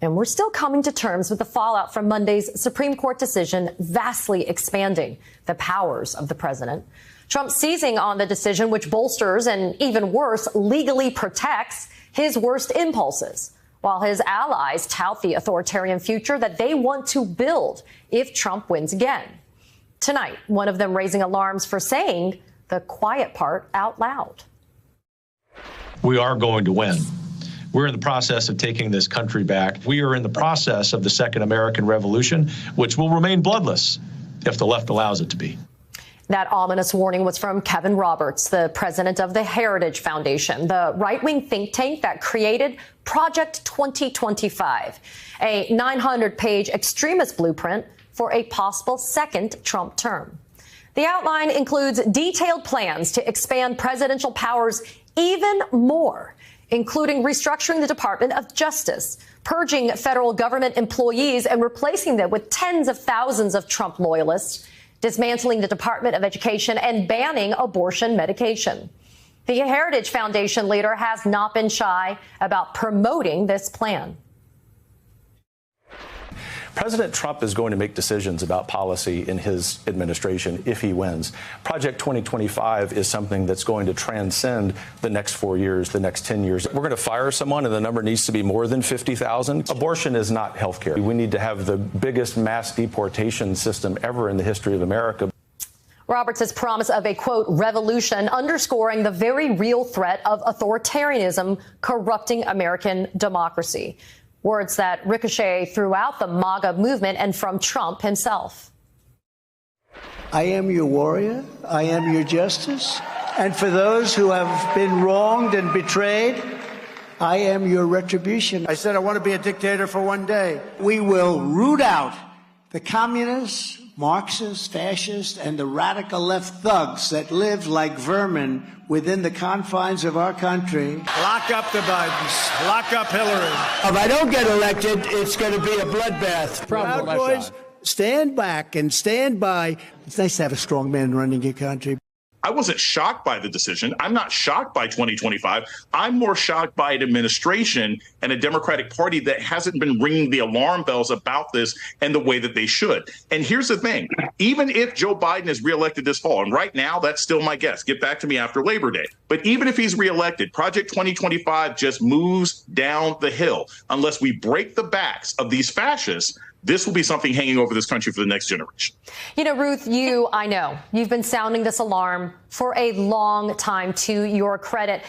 And we're still coming to terms with the fallout from Monday's Supreme Court decision vastly expanding the powers of the president. Trump seizing on the decision, which bolsters and, even worse, legally protects his worst impulses, while his allies tout the authoritarian future that they want to build if Trump wins again. Tonight, one of them raising alarms for saying the quiet part out loud. We are going to win. We're in the process of taking this country back. We are in the process of the Second American Revolution, which will remain bloodless if the left allows it to be. That ominous warning was from Kevin Roberts, the president of the Heritage Foundation, the right-wing think tank that created Project 2025, a 900-page extremist blueprint for a possible second Trump term. The outline includes detailed plans to expand presidential powers even more, including restructuring the Department of Justice, purging federal government employees and replacing them with tens of thousands of Trump loyalists, dismantling the Department of Education and banning abortion medication. The Heritage Foundation leader has not been shy about promoting this plan. President Trump is going to make decisions about policy in his administration if he wins. Project 2025 is something that's going to transcend the next 4 years, the next 10 years. We're going to fire someone and the number needs to be more than 50,000. Abortion is not health care. We need to have the biggest mass deportation system ever in the history of America. Roberts' promise of a, quote, revolution, underscoring the very real threat of authoritarianism corrupting American democracy. Words that ricochet throughout the MAGA movement and from Trump himself. I am your warrior. I am your justice. And for those who have been wronged and betrayed, I am your retribution. I said I want to be a dictator for one day. We will root out the communists, Marxists, fascists, and the radical left thugs that live like vermin within the confines of our country. Lock up the Bidens. Lock up Hillary. If I don't get elected, it's going to be a bloodbath. Proud boys, stand back and stand by. It's nice to have a strong man running your country. I wasn't shocked by the decision. I'm not shocked by 2025. I'm more shocked by an administration and a Democratic Party that hasn't been ringing the alarm bells about this and the way that they should. And here's the thing. Even if Joe Biden is reelected this fall, and right now that's still my guess, get back to me after Labor Day. But even if he's reelected, Project 2025 just moves down the hill. Unless we break the backs of these fascists, this will be something hanging over this country for the next generation. You know, Ruth, I know you've been sounding this alarm for a long time, to your credit.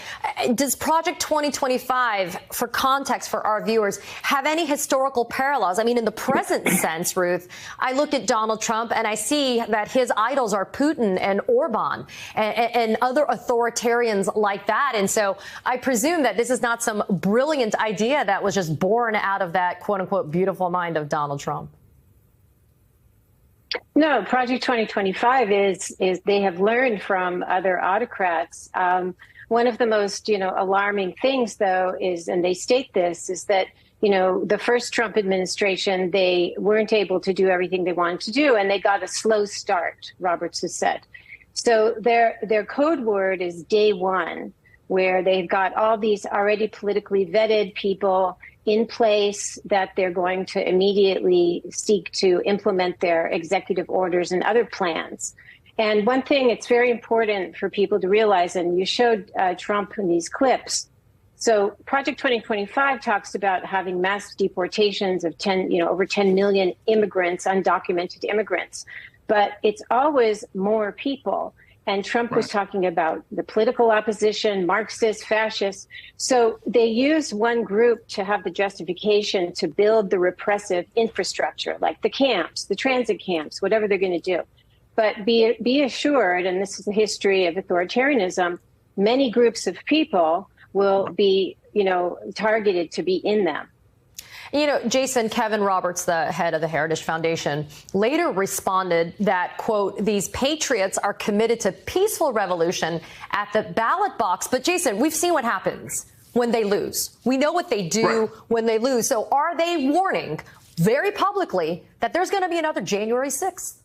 Does Project 2025, for context for our viewers, have any historical parallels? I mean, in the present sense, Ruth, I look at Donald Trump and I see that his idols are Putin and Orban and other authoritarians like that. And so I presume that this is not some brilliant idea that was just born out of that, quote unquote, beautiful mind of Donald Trump. No, Project 2025 is they have learned from other autocrats. One of the most, alarming things, though, is, and they state this, is that, the first Trump administration, they weren't able to do everything they wanted to do, and they got a slow start, Roberts has said. So their code word is day one, where they've got all these already politically vetted people in place that they're going to immediately seek to implement their executive orders and other plans. And one thing it's very important for people to realize, and you showed Trump in these clips. So Project 2025 talks about having mass deportations of over 10 million immigrants, undocumented immigrants. But it's always more people. And Trump was talking about the political opposition, Marxists, fascists. So they use one group to have the justification to build the repressive infrastructure, like the camps, the transit camps, whatever they're going to do. But be assured, and this is the history of authoritarianism, many groups of people will be, targeted to be in them. Jason, Kevin Roberts, the head of the Heritage Foundation, later responded that, quote, these patriots are committed to peaceful revolution at the ballot box. But, Jason, we've seen what happens when they lose. We know what they do when they lose. So are they warning very publicly that there's going to be another January 6th?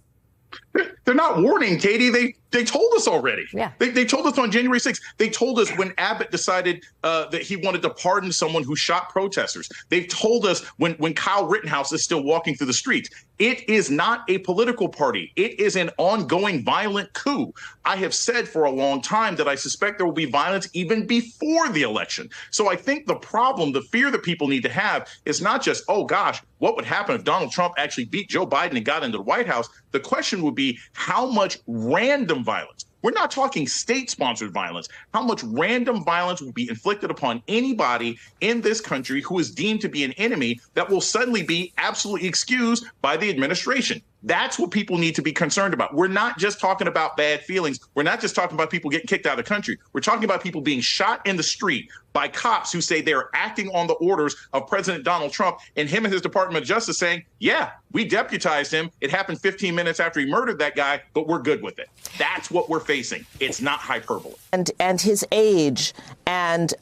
They're not warning, Katie. They told us already. Yeah. They told us on January 6th. They told us when Abbott decided that he wanted to pardon someone who shot protesters. They've told us when Kyle Rittenhouse is still walking through the streets. It is not a political party. It is an ongoing violent coup. I have said for a long time that I suspect there will be violence even before the election. So I think the problem, the fear that people need to have is not just, oh, gosh, what would happen if Donald Trump actually beat Joe Biden and got into the White House? The question would be how much random violence. We're not talking state-sponsored violence. How much random violence will be inflicted upon anybody in this country who is deemed to be an enemy that will suddenly be absolutely excused by the administration? That's what people need to be concerned about. We're not just talking about bad feelings. We're not just talking about people getting kicked out of the country. We're talking about people being shot in the street by cops who say they're acting on the orders of President Donald Trump, and him and his Department of Justice saying, yeah, we deputized him. It happened 15 minutes after he murdered that guy, but we're good with it. That's what we're facing. It's not hyperbole. And his age and,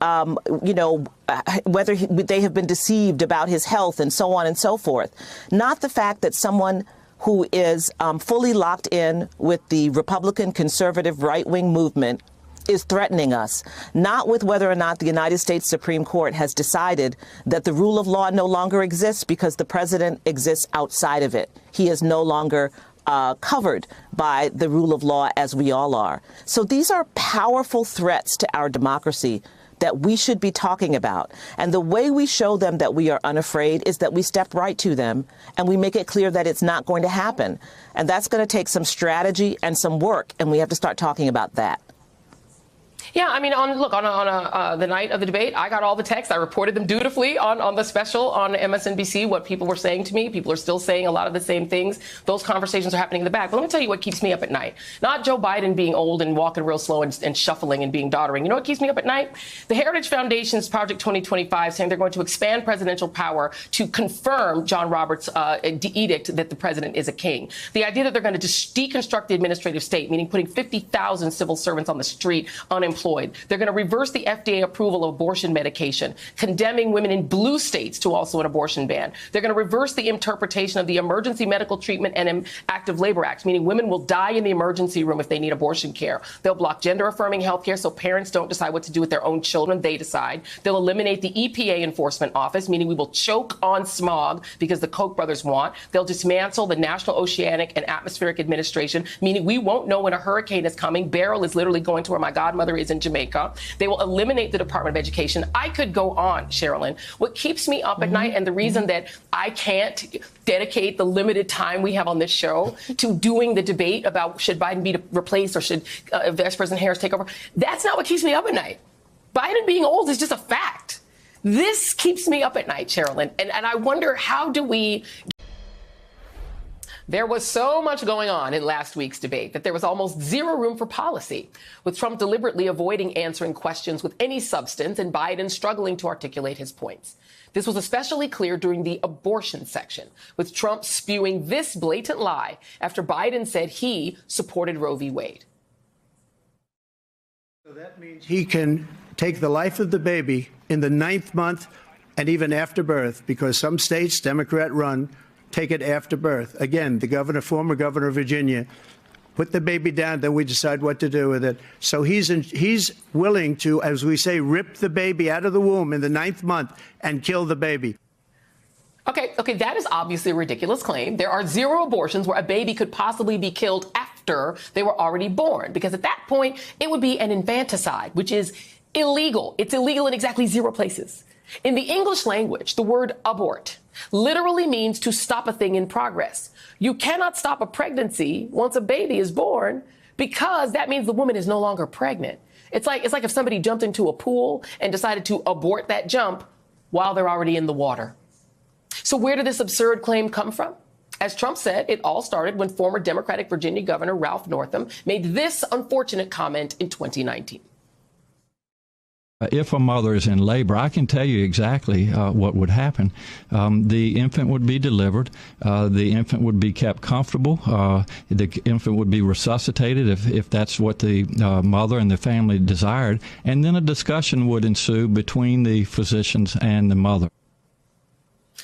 whether they have been deceived about his health and so on and so forth. Not the fact that someone who is fully locked in with the Republican conservative right-wing movement is threatening us, not with whether or not the United States Supreme Court has decided that the rule of law no longer exists because the president exists outside of it. He is no longer covered by the rule of law as we all are. So these are powerful threats to our democracy that we should be talking about. And the way we show them that we are unafraid is that we step right to them and we make it clear that it's not going to happen. And that's going to take some strategy and some work, and we have to start talking about that. Yeah, I mean, on the night of the debate, I got all the texts. I reported them dutifully on the special on MSNBC, what people were saying to me. People are still saying a lot of the same things. Those conversations are happening in the back. But let me tell you what keeps me up at night. Not Joe Biden being old and walking real slow and shuffling and being doddering. You know what keeps me up at night? The Heritage Foundation's Project 2025 saying they're going to expand presidential power to confirm John Roberts' edict that the president is a king. The idea that they're going to just deconstruct the administrative state, meaning putting 50,000 civil servants on the street unemployed. They're going to reverse the FDA approval of abortion medication, condemning women in blue states to also an abortion ban. They're going to reverse the interpretation of the Emergency Medical Treatment and Active Labor Act, meaning women will die in the emergency room if they need abortion care. They'll block gender-affirming health care so parents don't decide what to do with their own children. They decide. They'll eliminate the EPA Enforcement Office, meaning we will choke on smog because the Koch brothers want. They'll dismantle the National Oceanic and Atmospheric Administration, meaning we won't know when a hurricane is coming. Beryl is literally going to where my godmother is in Jamaica. They will eliminate the Department of Education. I could go on, Sherilyn. What keeps me up at night, and the reason that I can't dedicate the limited time we have on this show to doing the debate about should Biden be replaced or should Vice President Harris take over, that's not what keeps me up at night. Biden being old is just a fact. This keeps me up at night, Sherilyn. And I wonder, how do we... There was so much going on in last week's debate that there was almost zero room for policy, with Trump deliberately avoiding answering questions with any substance and Biden struggling to articulate his points. This was especially clear during the abortion section, with Trump spewing this blatant lie after Biden said he supported Roe v. Wade. So that means he can take the life of the baby in the 9th month and even after birth, because some states, Democrat run, take it after birth. Again, the former governor of Virginia, put the baby down, then we decide what to do with it. So he's willing to, as we say, rip the baby out of the womb in the 9th month and kill the baby. Okay, that is obviously a ridiculous claim. There are zero abortions where a baby could possibly be killed after they were already born, because at that point, it would be an infanticide, which is illegal. It's illegal in exactly 0 places. In the English language, the word abort literally means to stop a thing in progress. You cannot stop a pregnancy once a baby is born, because that means the woman is no longer pregnant. It's like if somebody jumped into a pool and decided to abort that jump while they're already in the water. So where did this absurd claim come from? As Trump said, it all started when former Democratic Virginia Governor Ralph Northam made this unfortunate comment in 2019. If a mother is in labor, I can tell you exactly what would happen. The infant would be delivered. The infant would be kept comfortable. The infant would be resuscitated if that's what the mother and the family desired. And then a discussion would ensue between the physicians and the mother.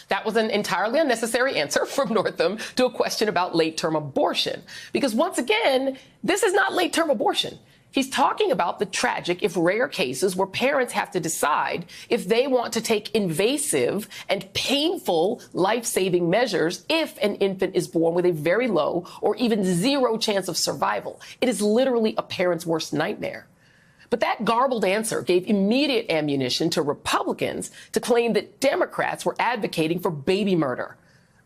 That was an entirely unnecessary answer from Northam to a question about late-term abortion. Because once again, this is not late-term abortion. He's talking about the tragic, if rare, cases where parents have to decide if they want to take invasive and painful life-saving measures if an infant is born with a very low or even zero chance of survival. It is literally a parent's worst nightmare. But that garbled answer gave immediate ammunition to Republicans to claim that Democrats were advocating for baby murder.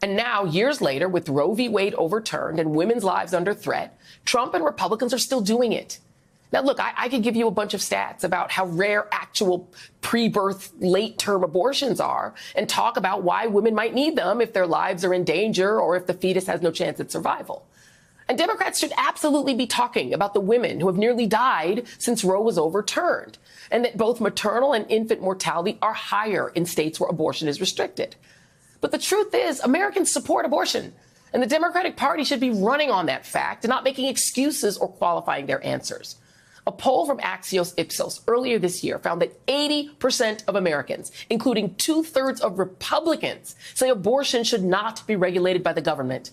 And now, years later, with Roe v. Wade overturned and women's lives under threat, Trump and Republicans are still doing it. Now, look, I could give you a bunch of stats about how rare actual pre-birth late-term abortions are and talk about why women might need them if their lives are in danger or if the fetus has no chance at survival. And Democrats should absolutely be talking about the women who have nearly died since Roe was overturned, and that both maternal and infant mortality are higher in states where abortion is restricted. But the truth is, Americans support abortion, and the Democratic Party should be running on that fact and not making excuses or qualifying their answers. A poll from Axios Ipsos earlier this year found that 80% of Americans, including 2/3 of Republicans, say abortion should not be regulated by the government.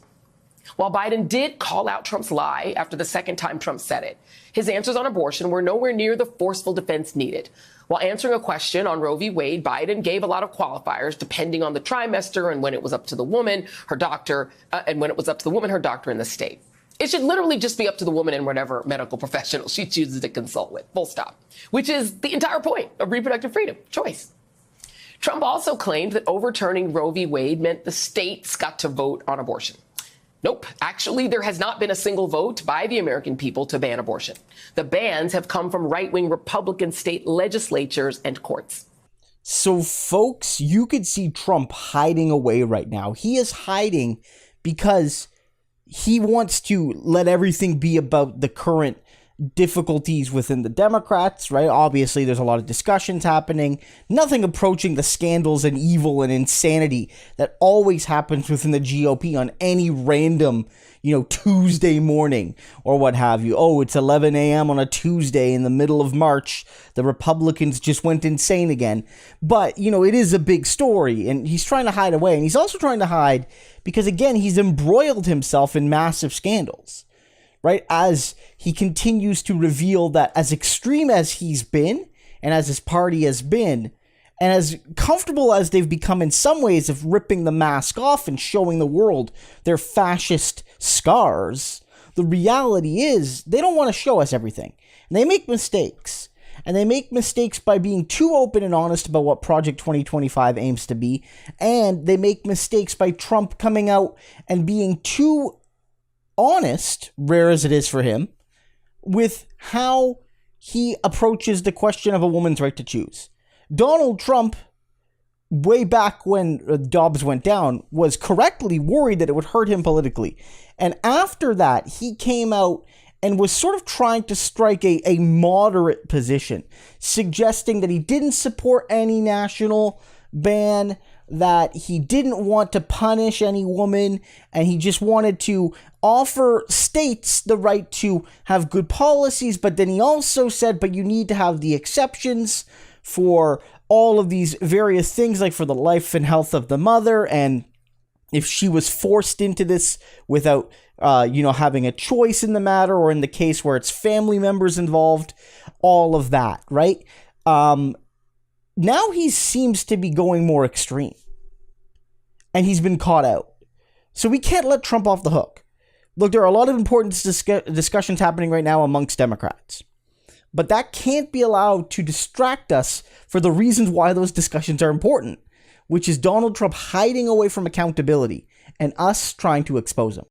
While Biden did call out Trump's lie after the second time Trump said it, his answers on abortion were nowhere near the forceful defense needed. While answering a question on Roe v. Wade, Biden gave a lot of qualifiers depending on the trimester and when it was up to the woman, her doctor, and when it was up to the woman, her doctor in the state. It should literally just be up to the woman and whatever medical professional she chooses to consult with, full stop, which is the entire point of reproductive freedom, choice. Trump also claimed that overturning Roe v. Wade meant the states got to vote on abortion. Nope. Actually, there has not been a single vote by the American people to ban abortion. The bans have come from right-wing Republican state legislatures and courts. So, folks, you could see Trump hiding away right now. He is hiding because he wants to let everything be about the current difficulties within the Democrats, right? Obviously, there's a lot of discussions happening, nothing approaching the scandals and evil and insanity that always happens within the GOP on any random, Tuesday morning or what have you. Oh, it's 11 a.m. on a Tuesday in the middle of March. The Republicans just went insane again. But, it is a big story, and he's trying to hide away. And he's also trying to hide because, again, he's embroiled himself in massive scandals, right? As he continues to reveal that as extreme as he's been and as his party has been, and as comfortable as they've become in some ways of ripping the mask off and showing the world their fascist scars, the reality is they don't want to show us everything. And they make mistakes. And they make mistakes by being too open and honest about what Project 2025 aims to be. And they make mistakes by Trump coming out and being too honest, rare as it is for him, with how he approaches the question of a woman's right to choose. Donald Trump, way back when Dobbs went down, was correctly worried that it would hurt him politically. And after that, he came out and was sort of trying to strike a moderate position, suggesting that he didn't support any national ban, that he didn't want to punish any woman, and he just wanted to offer states the right to have good policies. But then he also said, but you need to have the exceptions for all of these various things, like for the life and health of the mother, and if she was forced into this without, having a choice in the matter, or in the case where it's family members involved, all of that, right? Now he seems to be going more extreme, and he's been caught out. So we can't let Trump off the hook. Look, there are a lot of important discussions happening right now amongst Democrats, but that can't be allowed to distract us for the reasons why those discussions are important, which is Donald Trump hiding away from accountability and us trying to expose him.